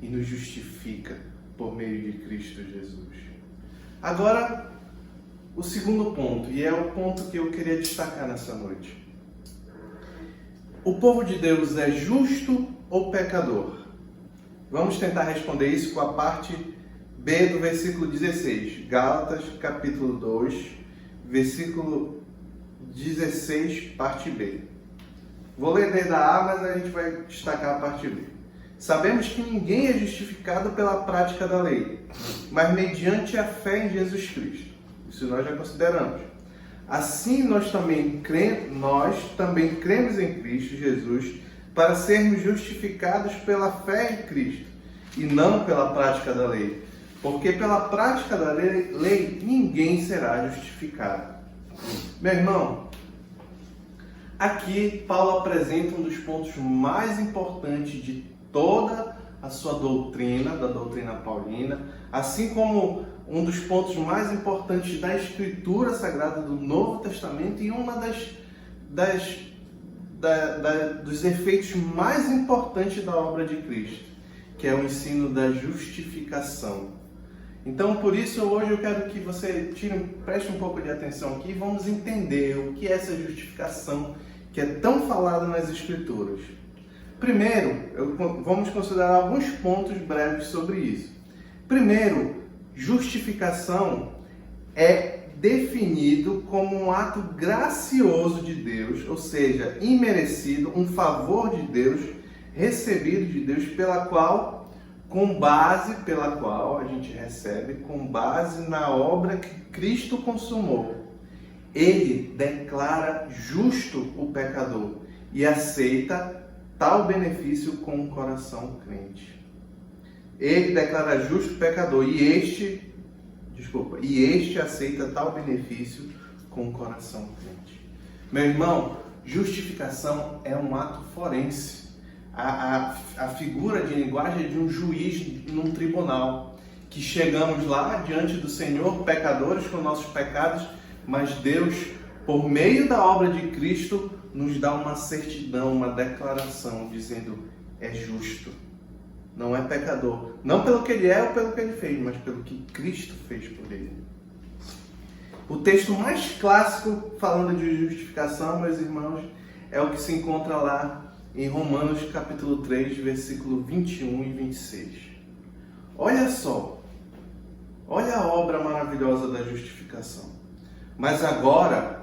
e nos justifica por meio de Cristo Jesus. Agora, o segundo ponto, e é o ponto que eu queria destacar nessa noite. O povo de Deus é justo ou pecador? Vamos tentar responder isso com a parte B do versículo 16. Gálatas, capítulo 2, versículo 16, parte B. Vou ler desde a A, mas a gente vai destacar a parte B. Sabemos que ninguém é justificado pela prática da lei, mas mediante a fé em Jesus Cristo. Isso nós já consideramos. Assim, nós também cremos em Cristo Jesus para sermos justificados pela fé em Cristo e não pela prática da lei. Porque pela prática da lei ninguém será justificado. Meu irmão, aqui Paulo apresenta um dos pontos mais importantes de toda a sua doutrina, da doutrina paulina, assim como um dos pontos mais importantes da Escritura Sagrada do Novo Testamento e uma dos efeitos mais importantes da obra de Cristo, que é o ensino da justificação. Então, por isso, hoje eu quero que você preste um pouco de atenção aqui e vamos entender o que é essa justificação que é tão falada nas Escrituras. Primeiro, vamos considerar alguns pontos breves sobre isso. Primeiro, justificação é definido como um ato gracioso de Deus, ou seja, imerecido, um favor de Deus, recebido de Deus, pela qual a gente recebe, com base na obra que Cristo consumou. Ele declara justo o pecador e aceita tal benefício com o coração crente. Ele declara justo o pecador e este aceita tal benefício com o coração crente. Meu irmão, justificação é um ato forense. A figura de linguagem é de um juiz num tribunal, que chegamos lá diante do Senhor, pecadores com nossos pecados, mas Deus, por meio da obra de Cristo, nos dá uma certidão, uma declaração, dizendo: é justo, não é pecador, não pelo que ele é ou pelo que ele fez, mas pelo que Cristo fez por ele. O texto mais clássico falando de justificação, meus irmãos, é o que se encontra lá em Romanos capítulo 3, versículo 21 e 26. Olha só, olha a obra maravilhosa da justificação. Mas agora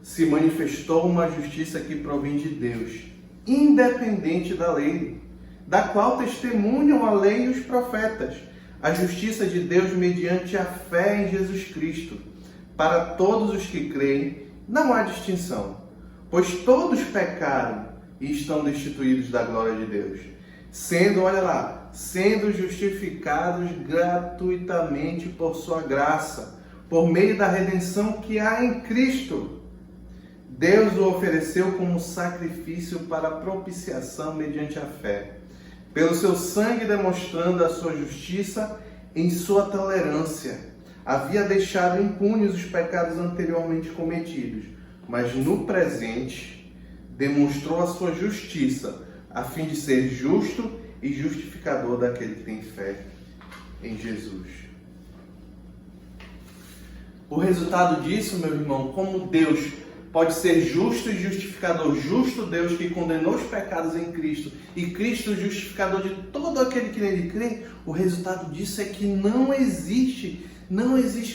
se manifestou uma justiça que provém de Deus, independente da lei, da qual testemunham a lei e os profetas, a justiça de Deus mediante a fé em Jesus Cristo. Para todos os que creem, não há distinção, pois todos pecaram e estão destituídos da glória de Deus, sendo justificados gratuitamente por sua graça, por meio da redenção que há em Cristo. Deus o ofereceu como sacrifício para propiciação mediante a fé, pelo seu sangue demonstrando a sua justiça em sua tolerância. Havia deixado impunes os pecados anteriormente cometidos, mas no presente demonstrou a sua justiça, a fim de ser justo e justificador daquele que tem fé em Jesus. O resultado disso, meu irmão, como Deus pode ser justo e justificador. Justo Deus que condenou os pecados em Cristo e Cristo justificador de todo aquele que nele crê. O resultado disso é que não existe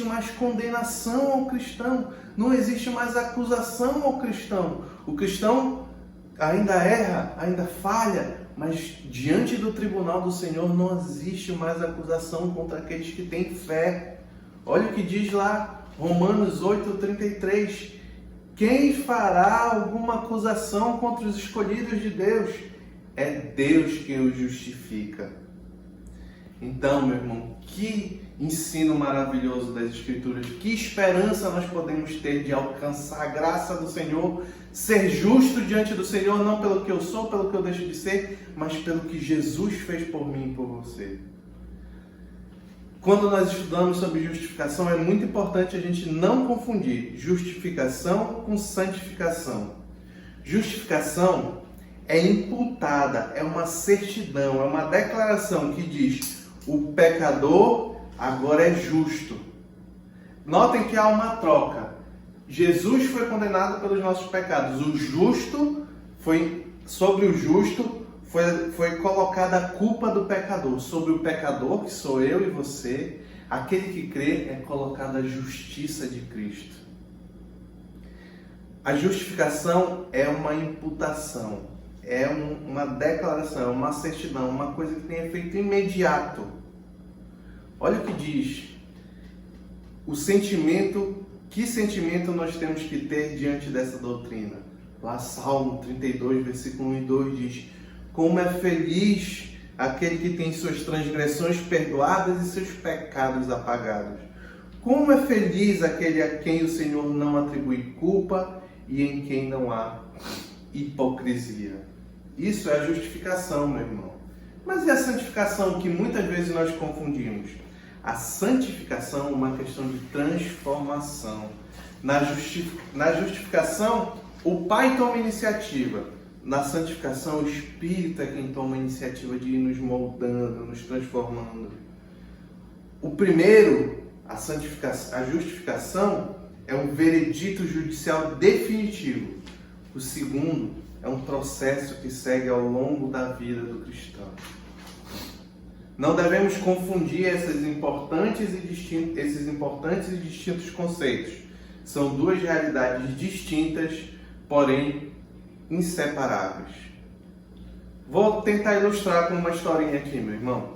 mais condenação ao cristão, não existe mais acusação ao cristão. O cristão ainda erra, ainda falha, mas diante do tribunal do Senhor não existe mais acusação contra aqueles que têm fé. Olha o que diz lá, Romanos 8:33. Quem fará alguma acusação contra os escolhidos de Deus? É Deus quem os justifica. Então, meu irmão, que ensino maravilhoso das Escrituras, que esperança nós podemos ter de alcançar a graça do Senhor, ser justo diante do Senhor, não pelo que eu sou, pelo que eu deixo de ser, mas pelo que Jesus fez por mim e por você. Quando nós estudamos sobre justificação, é muito importante a gente não confundir justificação com santificação. Justificação é imputada, é uma certidão, é uma declaração que diz: o pecador agora é justo. Notem que há uma troca. Jesus foi condenado pelos nossos pecados. O justo sobre o justo foi colocada a culpa do pecador. Sobre o pecador, que sou eu e você, aquele que crê, é colocada a justiça de Cristo. A justificação é uma imputação, é uma declaração, uma certidão, uma coisa que tem efeito imediato. Olha o que diz. Que sentimento nós temos que ter diante dessa doutrina? Lá Salmo 32, versículo 1 e 2 diz: como é feliz aquele que tem suas transgressões perdoadas e seus pecados apagados. Como é feliz aquele a quem o Senhor não atribui culpa e em quem não há hipocrisia. Isso é a justificação, meu irmão. Mas e a santificação, que muitas vezes nós confundimos? A santificação é uma questão de transformação. Na justificação, o Pai toma iniciativa. Na santificação, o Espírito é quem toma a iniciativa de ir nos moldando, nos transformando. O primeiro, a justificação, é um veredito judicial definitivo. O segundo é um processo que segue ao longo da vida do cristão. Não devemos confundir esses importantes e distintos conceitos. São duas realidades distintas, porém inseparáveis. Vou tentar ilustrar com uma historinha aqui, meu irmão.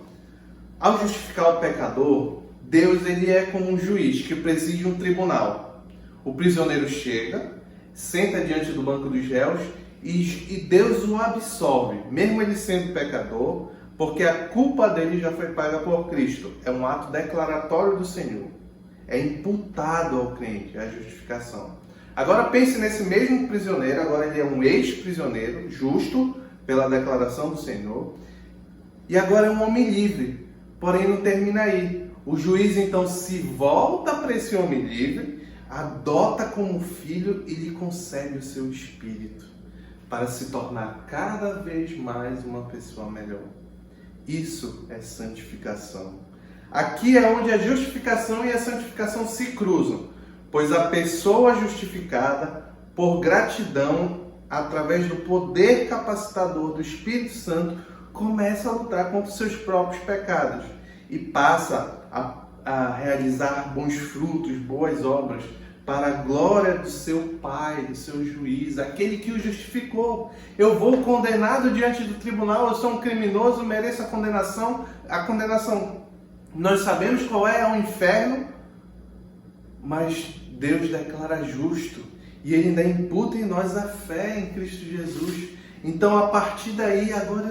Ao justificar o pecador, Deus ele é como um juiz que preside um tribunal. O prisioneiro chega, senta diante do banco dos réus e Deus o absolve, mesmo ele sendo pecador, porque a culpa dele já foi paga por Cristo. É um ato declaratório do Senhor. É imputado ao crente a justificação. Agora pense nesse mesmo prisioneiro, agora ele é um ex-prisioneiro, justo pela declaração do Senhor, e agora é um homem livre, porém não termina aí. O juiz então se volta para esse homem livre, adota como filho e lhe concede o seu espírito, para se tornar cada vez mais uma pessoa melhor. Isso é santificação. Aqui é onde a justificação e a santificação se cruzam, pois a pessoa justificada, por gratidão, através do poder capacitador do Espírito Santo, começa a lutar contra os seus próprios pecados e passa a realizar bons frutos, boas obras, para a glória do seu Pai, do seu juiz, aquele que o justificou. Eu vou condenado diante do tribunal, eu sou um criminoso, mereço a condenação. A condenação, nós sabemos qual é o inferno, mas Deus declara justo e Ele ainda imputa em nós a fé em Cristo Jesus. Então, a partir daí, agora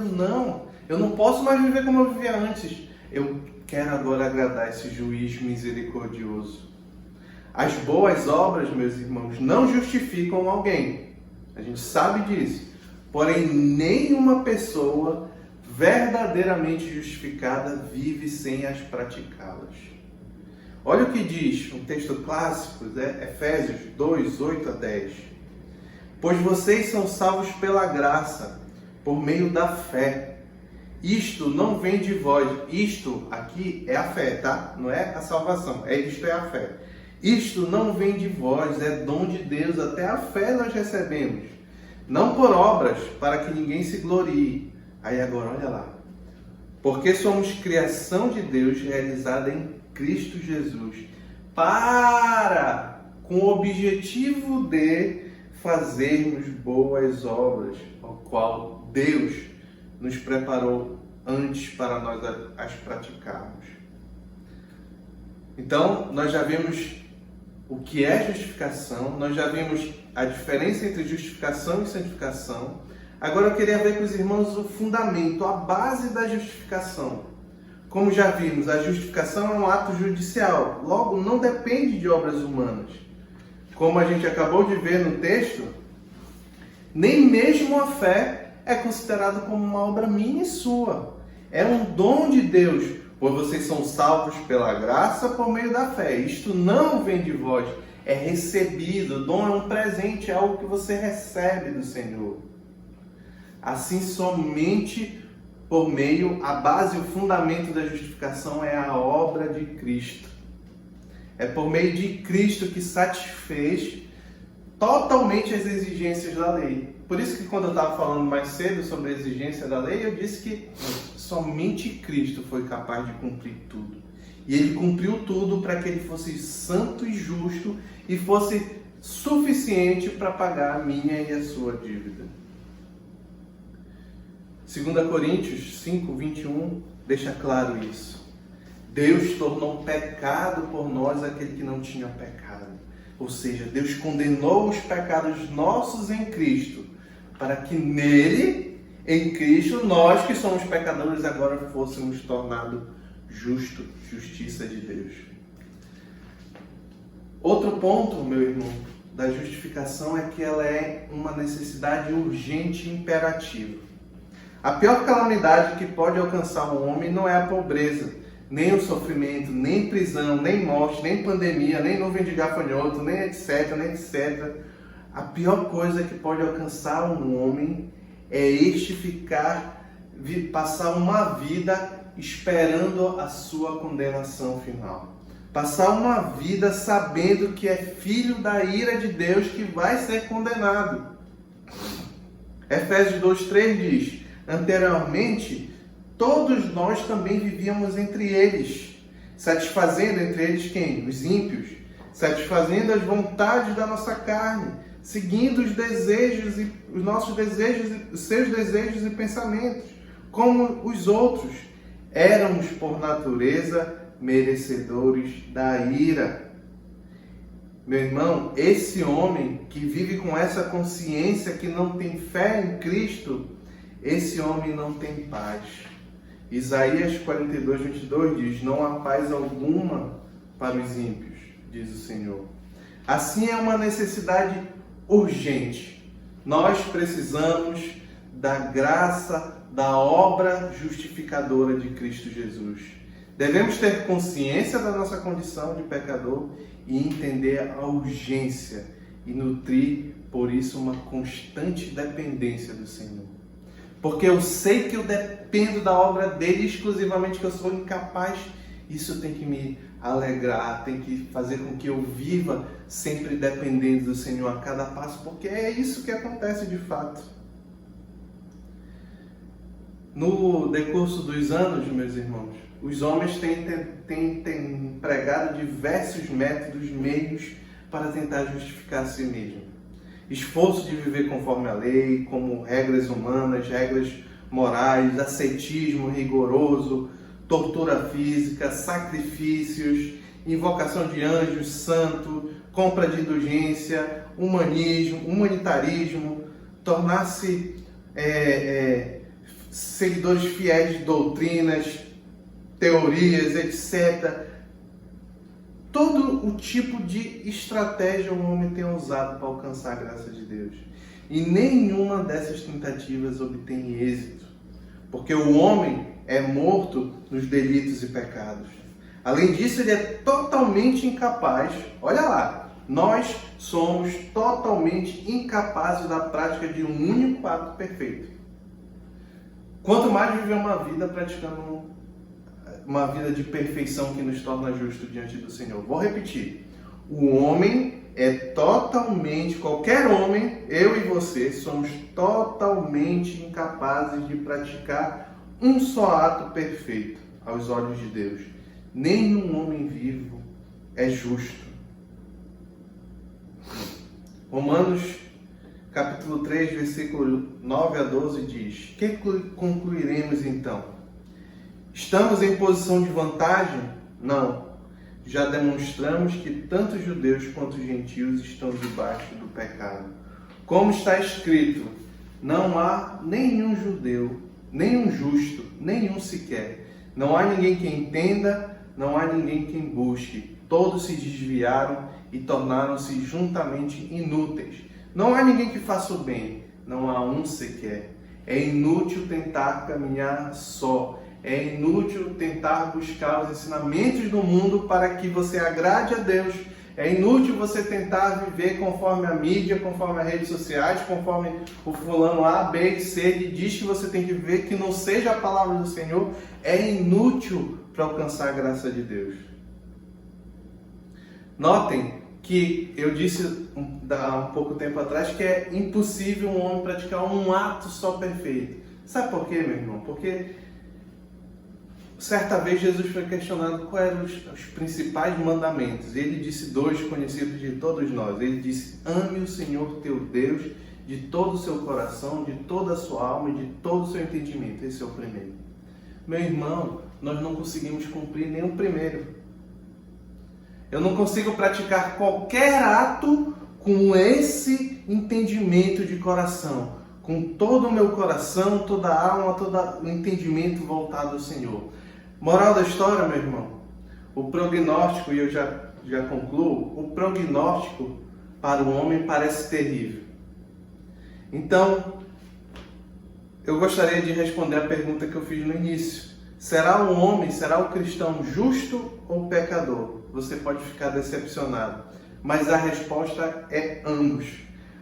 eu não posso mais viver como eu vivia antes. Eu quero agora agradar esse juiz misericordioso. As boas obras, meus irmãos, não justificam alguém. A gente sabe disso. Porém, nenhuma pessoa verdadeiramente justificada vive sem as praticá-las. Olha o que diz um texto clássico, Efésios 2, 8 a 10. Pois vocês são salvos pela graça, por meio da fé. Isto não vem de vós. Isto aqui é a fé, tá? Não é a salvação. Isto é a fé. Isto não vem de vós, é dom de Deus, até a fé nós recebemos. Não por obras, para que ninguém se glorie. Aí agora, olha lá. Porque somos criação de Deus realizada em Cristo Jesus, com o objetivo de fazermos boas obras, ao qual Deus nos preparou antes para nós as praticarmos. Então, nós já vimos o que é justificação, nós já vimos a diferença entre justificação e santificação. Agora eu queria ver com os irmãos o fundamento, a base da justificação. Como já vimos, a justificação é um ato judicial, logo não depende de obras humanas. Como a gente acabou de ver no texto, nem mesmo a fé é considerada como uma obra minha e sua. É um dom de Deus, pois vocês são salvos pela graça por meio da fé. Isto não vem de vós, é recebido. O dom é um presente, é algo que você recebe do Senhor. Assim, somente por meio, a base e o fundamento da justificação é a obra de Cristo. É por meio de Cristo que satisfez totalmente as exigências da lei. Por isso que quando eu estava falando mais cedo sobre a exigência da lei, eu disse que somente Cristo foi capaz de cumprir tudo. E Ele cumpriu tudo para que Ele fosse santo e justo e fosse suficiente para pagar a minha e a sua dívida. 2 Coríntios 5, 21 deixa claro isso. Deus tornou pecado por nós aquele que não tinha pecado. Ou seja, Deus condenou os pecados nossos em Cristo, para que nele, em Cristo, nós que somos pecadores agora fôssemos tornados justiça de Deus. Outro ponto, meu irmão, da justificação é que ela é uma necessidade urgente e imperativa. A pior calamidade que pode alcançar um homem não é a pobreza, nem o sofrimento, nem prisão, nem morte, nem pandemia, nem nuvem de gafanhoto, nem etc, nem etc. A pior coisa que pode alcançar um homem é passar uma vida esperando a sua condenação final. Passar uma vida sabendo que é filho da ira de Deus que vai ser condenado. Efésios 2:3 diz: anteriormente, todos nós também vivíamos entre eles, satisfazendo entre eles quem? Os ímpios, satisfazendo as vontades da nossa carne, seguindo os desejos e os nossos desejos, os seus desejos e pensamentos, como os outros. Éramos por natureza merecedores da ira. Meu irmão, esse homem que vive com essa consciência que não tem fé em Cristo, esse homem não tem paz. Isaías 42, 22 diz: não há paz alguma para os ímpios, diz o Senhor. Assim é uma necessidade urgente. Nós precisamos da graça, da obra justificadora de Cristo Jesus. Devemos ter consciência da nossa condição de pecador e entender a urgência e nutrir, por isso, uma constante dependência do Senhor. Porque eu sei que eu dependo da obra dele exclusivamente, que eu sou incapaz. Isso tem que me alegrar, tem que fazer com que eu viva sempre dependendo do Senhor a cada passo, porque é isso que acontece de fato. No decurso dos anos, meus irmãos, os homens têm empregado diversos métodos, meios para tentar justificar a si mesmo. Esforço de viver conforme a lei, como regras humanas, regras morais, ascetismo rigoroso, tortura física, sacrifícios, invocação de anjo santo, compra de indulgência, humanitarismo, tornar-se seguidores fiéis de doutrinas, teorias, etc. Todo o tipo de estratégia o homem tem usado para alcançar a graça de Deus. E nenhuma dessas tentativas obtém êxito. Porque o homem é morto nos delitos e pecados. Além disso, ele é totalmente incapaz. Olha lá, nós somos totalmente incapazes da prática de um único ato perfeito. Quanto mais viver uma vida praticando uma vida de perfeição que nos torna justos diante do Senhor. Vou repetir. O homem é totalmente, qualquer homem, eu e você, somos totalmente incapazes de praticar um só ato perfeito aos olhos de Deus. Nenhum homem vivo é justo. Romanos capítulo 3, versículo 9 a 12 diz: que concluiremos então? Estamos em posição de vantagem? Não. Já demonstramos que tanto judeus quanto gentios estão debaixo do pecado. Como está escrito, não há nenhum judeu, nenhum justo, nenhum sequer. Não há ninguém que entenda, não há ninguém que busque. Todos se desviaram e tornaram-se juntamente inúteis. Não há ninguém que faça o bem, não há um sequer. É inútil tentar caminhar só. É inútil tentar buscar os ensinamentos do mundo para que você agrade a Deus. É inútil você tentar viver conforme a mídia, conforme as redes sociais, conforme o fulano A, B e C que diz que você tem que viver, que não seja a palavra do Senhor. É inútil para alcançar a graça de Deus. Notem que eu disse há um pouco tempo atrás que é impossível um homem praticar um ato só perfeito. Sabe por quê, meu irmão? Porque certa vez Jesus foi questionado quais eram os principais mandamentos. Ele disse dois conhecidos de todos nós. Ele disse: ame o Senhor teu Deus de todo o seu coração, de toda a sua alma e de todo o seu entendimento. Esse é o primeiro. Meu irmão, nós não conseguimos cumprir nem o primeiro. Eu não consigo praticar qualquer ato com esse entendimento de coração, com todo o meu coração, toda a alma, todo o entendimento voltado ao Senhor. Moral da história, meu irmão, o prognóstico, e eu já concluo, o prognóstico para o homem parece terrível. Então, eu gostaria de responder a pergunta que eu fiz no início. Será o homem, será o cristão justo ou pecador? Você pode ficar decepcionado, mas a resposta é ambos.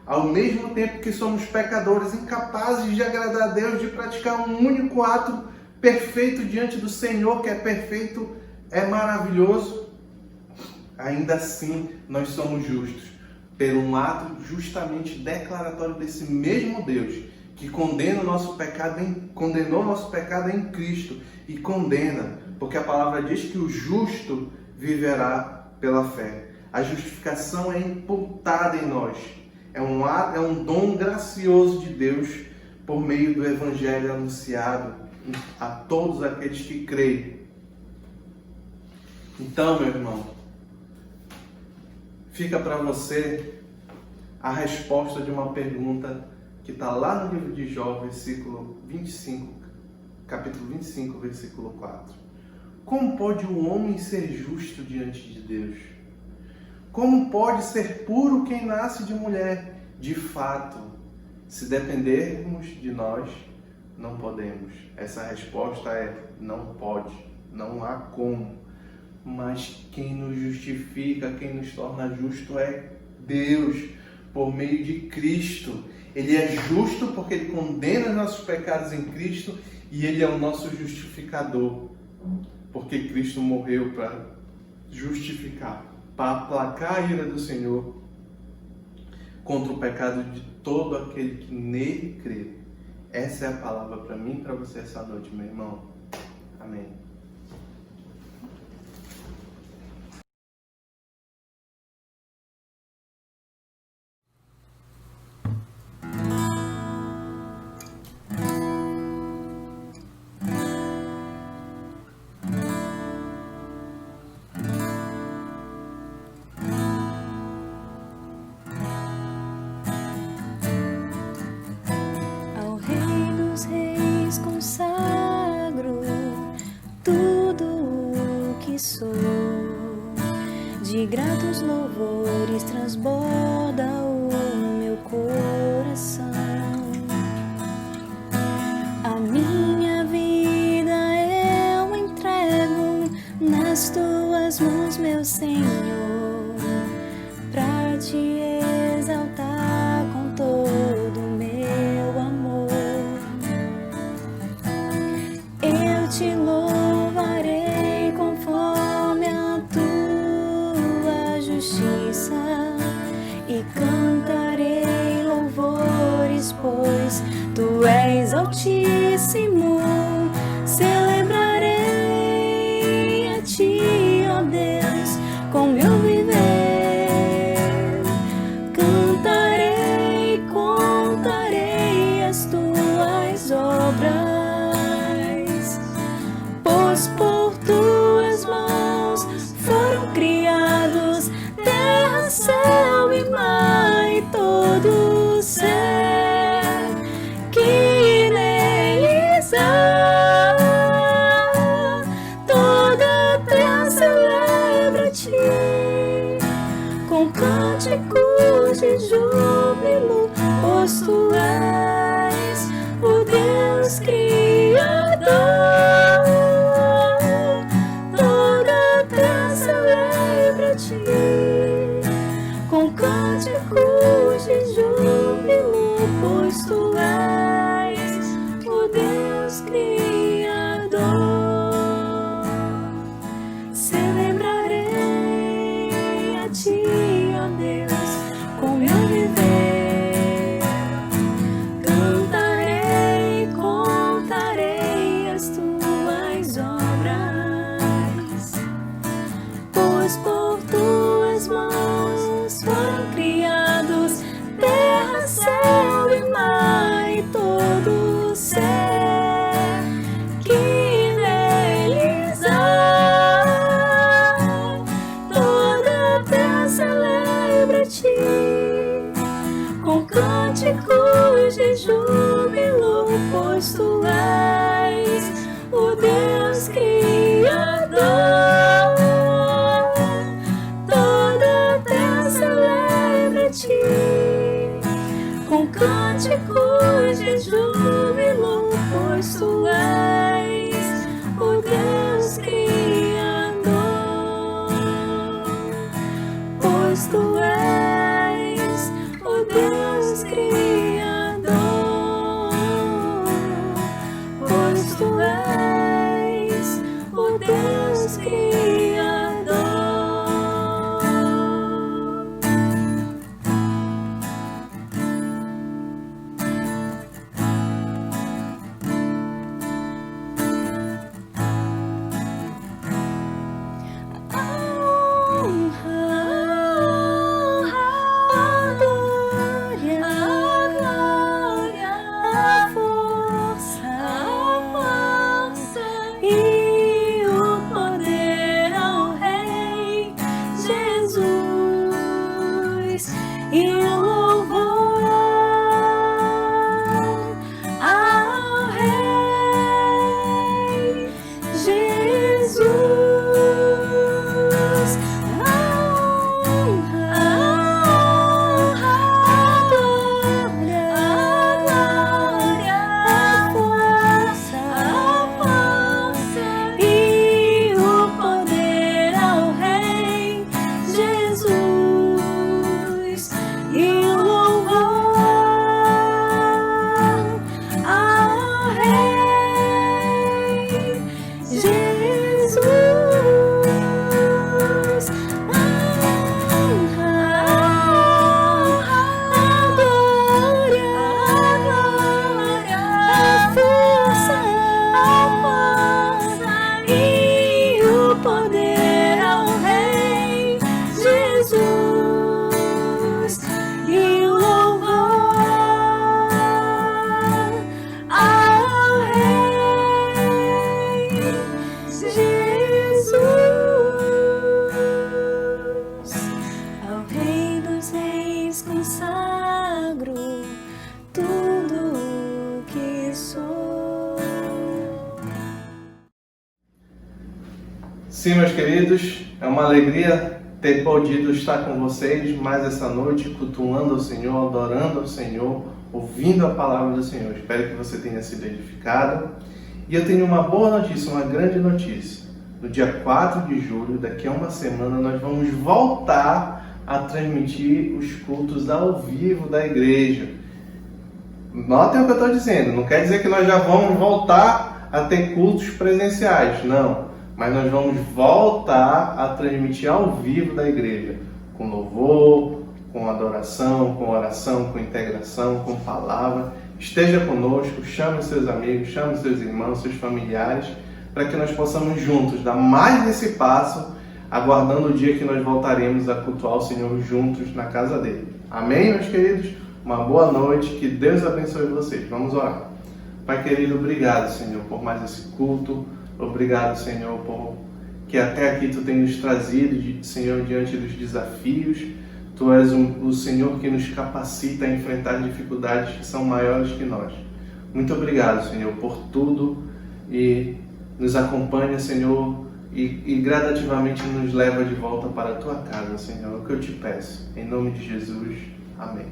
Ao mesmo tempo que somos pecadores, incapazes de agradar a Deus, de praticar um único ato perfeito diante do Senhor, que é perfeito, é maravilhoso, ainda assim nós somos justos, por um ato justamente declaratório desse mesmo Deus, que condena o nosso pecado, condenou o nosso pecado em Cristo, e condena, porque a palavra diz que o justo viverá pela fé. A justificação é imputada em nós. É um dom gracioso de Deus por meio do Evangelho anunciado a todos aqueles que creem. Então, meu irmão, fica para você a resposta de uma pergunta que está lá no livro de Jó, capítulo 25, versículo 4. Como pode o homem ser justo diante de Deus? Como pode ser puro quem nasce de mulher? De fato, se dependermos de nós, não podemos. Essa resposta é: não pode, não há como. Mas quem nos justifica, quem nos torna justo é Deus, por meio de Cristo. Ele é justo porque Ele condena os nossos pecados em Cristo e Ele é o nosso justificador. Porque Cristo morreu para justificar, para aplacar a ira do Senhor contra o pecado de todo aquele que nele crê. Essa é a palavra para mim e para você essa noite, meu irmão. Amém. Consagro tudo o que sou, de gratos louvores transborda o meu coração. A minha vida eu entrego nas tuas mãos, meu Senhor, pra te exaltar com todo o meu amor. Eu te louvarei conforme a tua justiça. justiça e cantarei louvores, pois tu és altíssimo. Celebrarei a ti, ó Deus, com meu viver. Cantarei, contarei as tuas obras, pois por tuas mãos foram criados terra, céu e mar e todo ser que neles há. Toda a terra celebra a ti com cânticos de júbilo, pois tu és o Deus Criador. Toda a terra celebra a ti com cânticos de júbilo, pois tu és o Deus Criador. Celebrarei a ti, ó Deus, com meu viver. Cantarei, contarei as tuas obras, pois por tuas mãos foram criados terra, céu e mar e todo ser que neles há. Toda a terra celebra a ti com cânticos de júbilo, pois tu és o Deus Criador. Toda a terra celebra a ti com cânticos de júbilo, pois tu és o Deus Criador. Pois tu és o Deus Criador. Pois tu és o Deus Criador. Sim, meus queridos, é uma alegria ter podido estar com vocês mais essa noite, cultuando ao Senhor, adorando ao Senhor, ouvindo a palavra do Senhor. Espero que você tenha sido edificado. E eu tenho uma boa notícia, uma grande notícia. No dia 4 de julho, daqui a uma semana, nós vamos voltar a transmitir os cultos ao vivo da igreja. Notem o que eu estou dizendo, não quer dizer que nós já vamos voltar a ter cultos presenciais, não. Mas nós vamos voltar a transmitir ao vivo da igreja. com louvor, com adoração, com oração, com integração, com palavra. Esteja conosco, chame seus amigos, chame seus irmãos, seus familiares, para que nós possamos juntos dar mais esse passo, aguardando o dia que nós voltaremos a cultuar o Senhor juntos na casa dele. Amém, meus queridos? Uma boa noite, que Deus abençoe vocês. Vamos orar. Pai querido, obrigado, Senhor, por mais esse culto. Obrigado, Senhor, por que até aqui Tu tem nos trazido, Senhor, diante dos desafios. Tu és o Senhor que nos capacita a enfrentar dificuldades que são maiores que nós. Muito obrigado, Senhor, por tudo, e nos acompanha, Senhor, e gradativamente nos leva de volta para a Tua casa, Senhor. É o que eu te peço. Em nome de Jesus. Amém.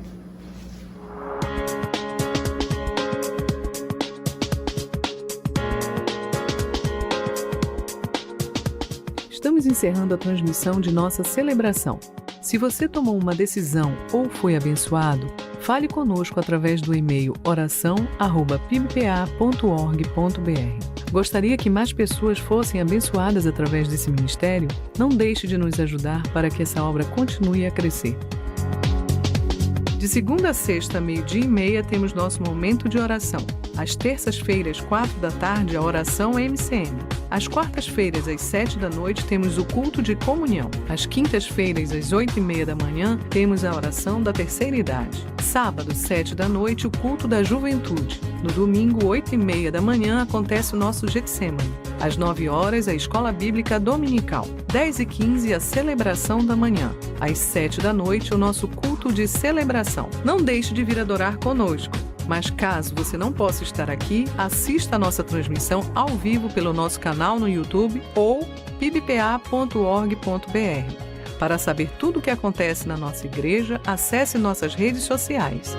Estamos encerrando a transmissão de nossa celebração. Se você tomou uma decisão ou foi abençoado, fale conosco através do e-mail oração@pibpa.org.br. Gostaria que mais pessoas fossem abençoadas através desse ministério? Não deixe de nos ajudar para que essa obra continue a crescer. De segunda a sexta, 12h30, temos nosso momento de oração. Às terças-feiras, 16h, a oração MCM. Às quartas-feiras, às 19h, temos o culto de comunhão. Às quintas-feiras, às 8h30, temos a oração da terceira idade. Sábado, 19h, o culto da juventude. No domingo, 8h30, acontece o nosso Getsemane. Às 9h, a escola bíblica dominical. 10h15, a celebração da manhã. Às 7h, o nosso culto de celebração. Não deixe de vir adorar conosco. Mas caso você não possa estar aqui, assista a nossa transmissão ao vivo pelo nosso canal no YouTube ou pibpa.org.br. Para saber tudo o que acontece na nossa igreja, acesse nossas redes sociais.